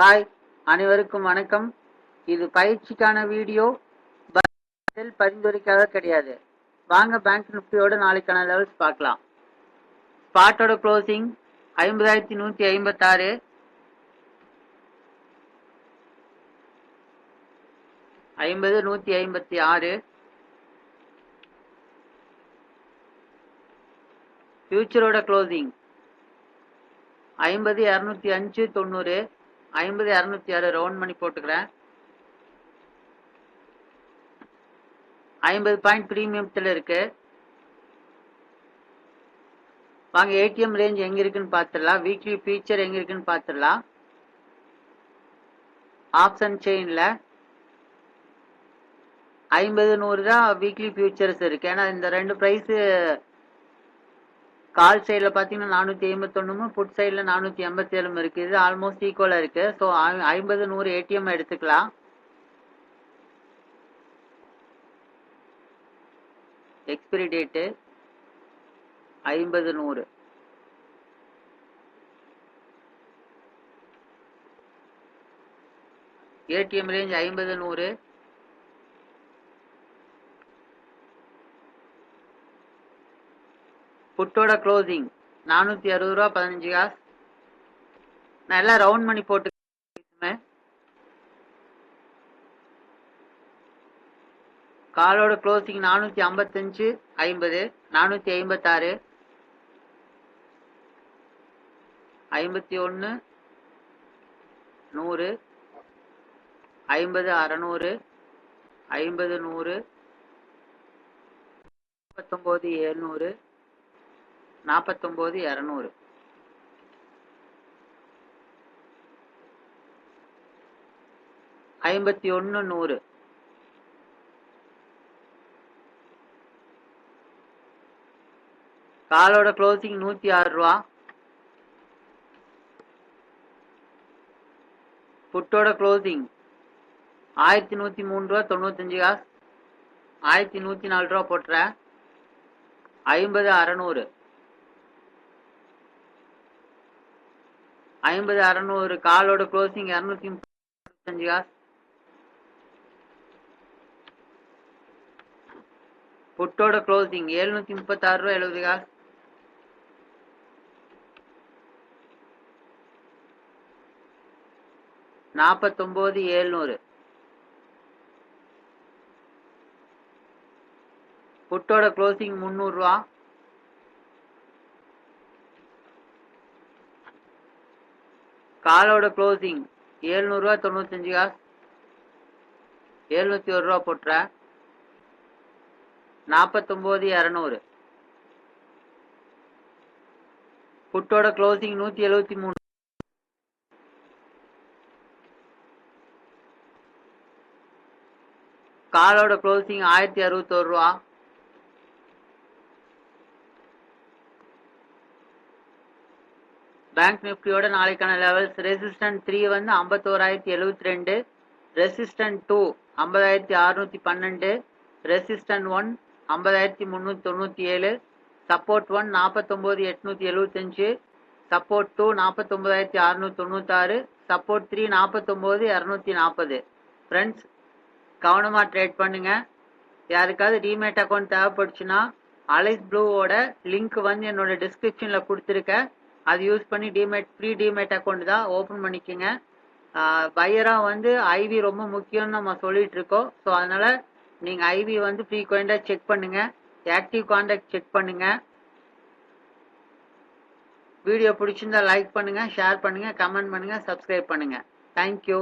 Hi, அனைவருக்கும் வணக்கம். இது பயிற்சிக்கான வீடியோ, பரிந்துரைக்காக கிடையாது. வாங்க பேங்க் நிஃப்டியோட நாளைக்கான லெவல்ஸ் பார்க்கலாம். ஸ்பாட்டோட க்ளோசிங் 50,156, 50,156. ஃபியூச்சரோட க்ளோசிங் 50,205, 90, 50,206 ரவுண்ட் பண்ணி போட்டுக்கிறேன். 50 பாயிண்ட் பிரீமியத்தில் இருக்கு. வாங்க ஏடிஎம் ரேஞ்ச் எங்க இருக்குன்னு பார்த்துடலாம். வீக்லி ஃபியூச்சர் எங்க இருக்குன்னு பார்த்துடலாம். ஆப்ஷன் செயின்ல 50-100 தான் வீக்லி ஃபியூச்சர்ஸ் இருக்கு. ஏன்னா இந்த ரெண்டு பிரைஸ் கால் சைடில் பார்த்தீங்கன்னா 481, புட் சைடில் 487 இருக்கு. இது ஆல்மோஸ்ட் ஈக்குவலாக இருக்கு. ஸோ 50-100 ஏடிஎம் எடுத்துக்கலாம். Expiry date 50-100. ATM range 50-100. புட்டோட க்ளோசிங் 460 ரூபா 15 காசு. நான் எல்லாம் ரவுண்ட் பண்ணி போட்டு காலோட க்ளோசிங் 455, 50, 456, 51, 100, 50, 600, 50, 100, 49, 700, 49, 200. ஐம்பத்தி 100. காலோட க்ளோசிங் 106 ரூபா. புட்டோட க்ளோசிங் 1103 ரூபா 95 காசு. 1104 ரூபா போட்டுறேன். 50, 600, 50, 600. காலோட க்ளோசிங் 235 காசு. புட்டோட க்ளோசிங் 736 ரூபா 70 காசு. 49, 700. புட்டோட க்ளோசிங் 300 ரூபா. காலோட க்ளோசிங் 700 ரூபா 95 காசு. 701 ரூபா போட்டுற. 49, 200. புட்டோட க்ளோசிங் 173. காலோட க்ளோசிங் 1061 ரூபா. பேங்க் நிஃப்டியோட நாளைக்கான லெவல்ஸ் ரெசிஸ்டன்ட் 3 வந்து 51,072, resistant 2 50,612, resistant 1 50,397, support 1 49,875, support 2 49,696, support 3 49,240. Friends, கவனமாக ட்ரேட் பண்ணுங்க. யாருக்காவது டிமேட் அக்கௌண்ட் தேவைப்படுச்சுன்னா அலைஸ் ப்ளூவோட லிங்க் வந்து என்னோட டிஸ்கிரிப்ஷனில் கொடுத்துருக்கேன். அது யூஸ் பண்ணி ஃப்ரீ டிமேட் அக்கௌண்ட் தான் ஓப்பன் பண்ணிக்கோங்க. பையராக வந்து ஐவி ரொம்ப முக்கியம்னு நம்ம சொல்லிட்டு இருக்கோம். ஸோ அதனால் நீங்கள் ஐவி வந்து ஃப்ரீக்வெண்ட்டாக செக் பண்ணுங்கள். ஆக்டிவ் கான்டாக்ட் செக் பண்ணுங்கள். வீடியோ பிடிச்சிருந்தா லைக் பண்ணுங்கள், ஷேர் பண்ணுங்கள், கமெண்ட் பண்ணுங்கள், சப்ஸ்கிரைப் பண்ணுங்கள். தேங்க்யூ.